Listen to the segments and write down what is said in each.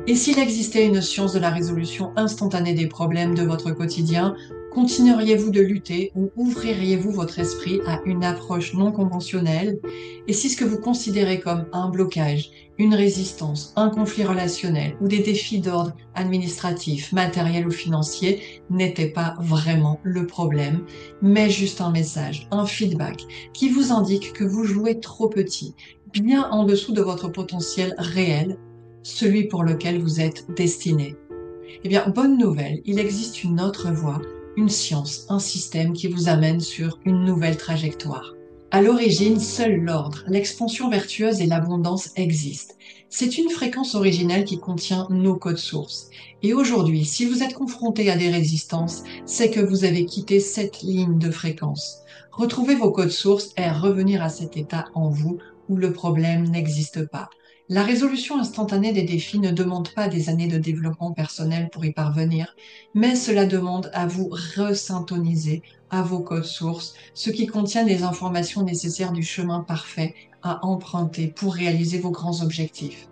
Et s'il existait une science de la résolution instantanée des problèmes de votre quotidien, continueriez-vous de lutter ou ouvririez-vous votre esprit à une approche non conventionnelle? Et si ce que vous considérez comme un blocage, une résistance, un conflit relationnel ou des défis d'ordre administratif, matériel ou financier n'était pas vraiment le problème, mais juste un message, un feedback qui vous indique que vous jouez trop petit, bien en dessous de votre potentiel réel, celui pour lequel vous êtes destiné. Eh bien, bonne nouvelle, il existe une autre voie, une science, un système qui vous amène sur une nouvelle trajectoire. À l'origine, seul l'ordre, l'expansion vertueuse et l'abondance existent. C'est une fréquence originelle qui contient nos codes sources. Et aujourd'hui, si vous êtes confronté à des résistances, c'est que vous avez quitté cette ligne de fréquence. Retrouver vos codes sources est revenir à cet état en vous où le problème n'existe pas. La résolution instantanée des défis ne demande pas des années de développement personnel pour y parvenir, mais cela demande à vous resyntoniser à vos codes sources, ce qui contient les informations nécessaires du chemin parfait à emprunter pour réaliser vos grands objectifs.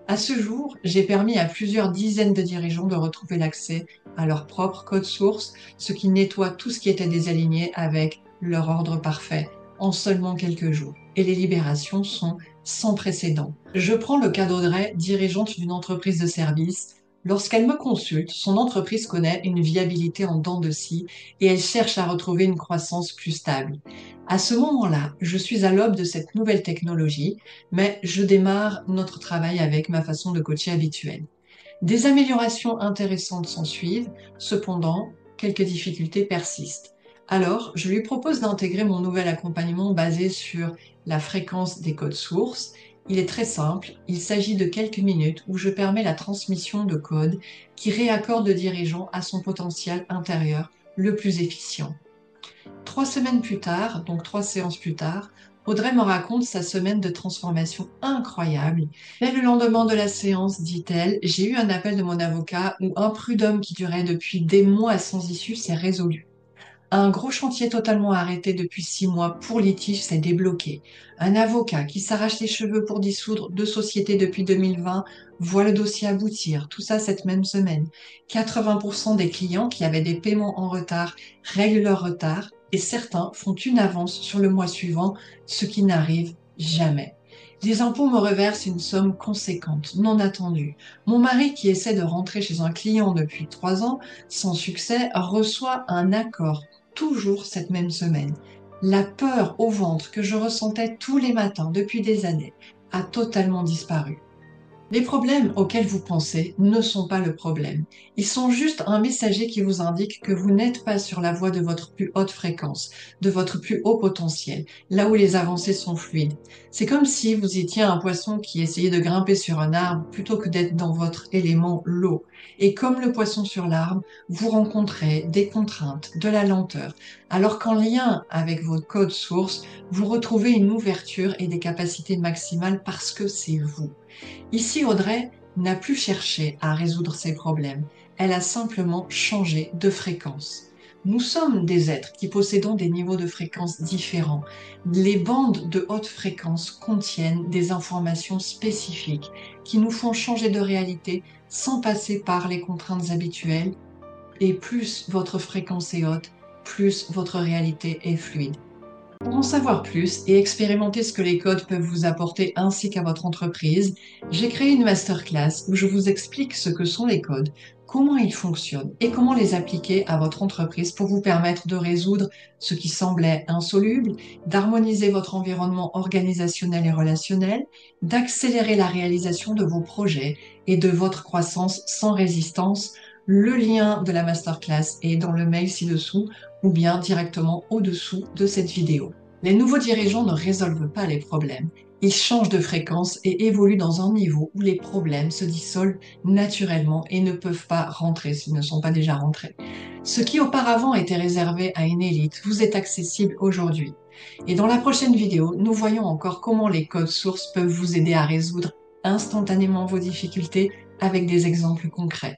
À ce jour, j'ai permis à plusieurs dizaines de dirigeants de retrouver l'accès à leur propre code source, ce qui nettoie tout ce qui était désaligné avec leur ordre parfait en seulement quelques jours. Et les libérations sont sans précédent. Je prends le cas d'Audrey, dirigeante d'une entreprise de service. Lorsqu'elle me consulte, son entreprise connaît une viabilité en dents de scie et elle cherche à retrouver une croissance plus stable. À ce moment-là, je suis à l'aube de cette nouvelle technologie, mais je démarre notre travail avec ma façon de coacher habituelle. Des améliorations intéressantes s'en suivent, cependant, quelques difficultés persistent. Alors, je lui propose d'intégrer mon nouvel accompagnement basé sur la fréquence des codes sources. Il est très simple, il s'agit de quelques minutes où je permets la transmission de codes qui réaccordent le dirigeant à son potentiel intérieur le plus efficient. 3 semaines plus tard, donc 3 séances plus tard, Audrey me raconte sa semaine de transformation incroyable. Et le lendemain de la séance, dit-elle, j'ai eu un appel de mon avocat où un prud'homme qui durait depuis des mois sans issue s'est résolu. Un gros chantier totalement arrêté depuis 6 mois pour litige s'est débloqué. Un avocat qui s'arrache les cheveux pour dissoudre 2 sociétés depuis 2020 voit le dossier aboutir, tout ça cette même semaine. 80% des clients qui avaient des paiements en retard règlent leur retard et certains font une avance sur le mois suivant, ce qui n'arrive jamais. Les impôts me reversent une somme conséquente, non attendue. Mon mari, qui essaie de rentrer chez un client depuis 3 ans, sans succès, reçoit un accord toujours cette même semaine. La peur au ventre que je ressentais tous les matins depuis des années a totalement disparu. Les problèmes auxquels vous pensez ne sont pas le problème. Ils sont juste un messager qui vous indique que vous n'êtes pas sur la voie de votre plus haute fréquence, de votre plus haut potentiel, là où les avancées sont fluides. C'est comme si vous étiez un poisson qui essayait de grimper sur un arbre plutôt que d'être dans votre élément, l'eau. Et comme le poisson sur l'arbre, vous rencontrez des contraintes, de la lenteur, alors qu'en lien avec votre code source, vous retrouvez une ouverture et des capacités maximales parce que c'est vous. Ici, Audrey n'a plus cherché à résoudre ses problèmes, elle a simplement changé de fréquence. Nous sommes des êtres qui possédons des niveaux de fréquence différents. Les bandes de haute fréquence contiennent des informations spécifiques qui nous font changer de réalité sans passer par les contraintes habituelles. Et plus votre fréquence est haute, plus votre réalité est fluide. Pour en savoir plus et expérimenter ce que les codes peuvent vous apporter ainsi qu'à votre entreprise, j'ai créé une masterclass où je vous explique ce que sont les codes, comment ils fonctionnent et comment les appliquer à votre entreprise pour vous permettre de résoudre ce qui semblait insoluble, d'harmoniser votre environnement organisationnel et relationnel, d'accélérer la réalisation de vos projets et de votre croissance sans résistance. Le lien de la masterclass est dans le mail ci-dessous ou bien directement au-dessous de cette vidéo. Les nouveaux dirigeants ne résolvent pas les problèmes. Ils changent de fréquence et évoluent dans un niveau où les problèmes se dissolvent naturellement et ne peuvent pas rentrer s'ils ne sont pas déjà rentrés. Ce qui auparavant était réservé à une élite vous est accessible aujourd'hui. Et dans la prochaine vidéo, nous voyons encore comment les codes sources peuvent vous aider à résoudre instantanément vos difficultés avec des exemples concrets.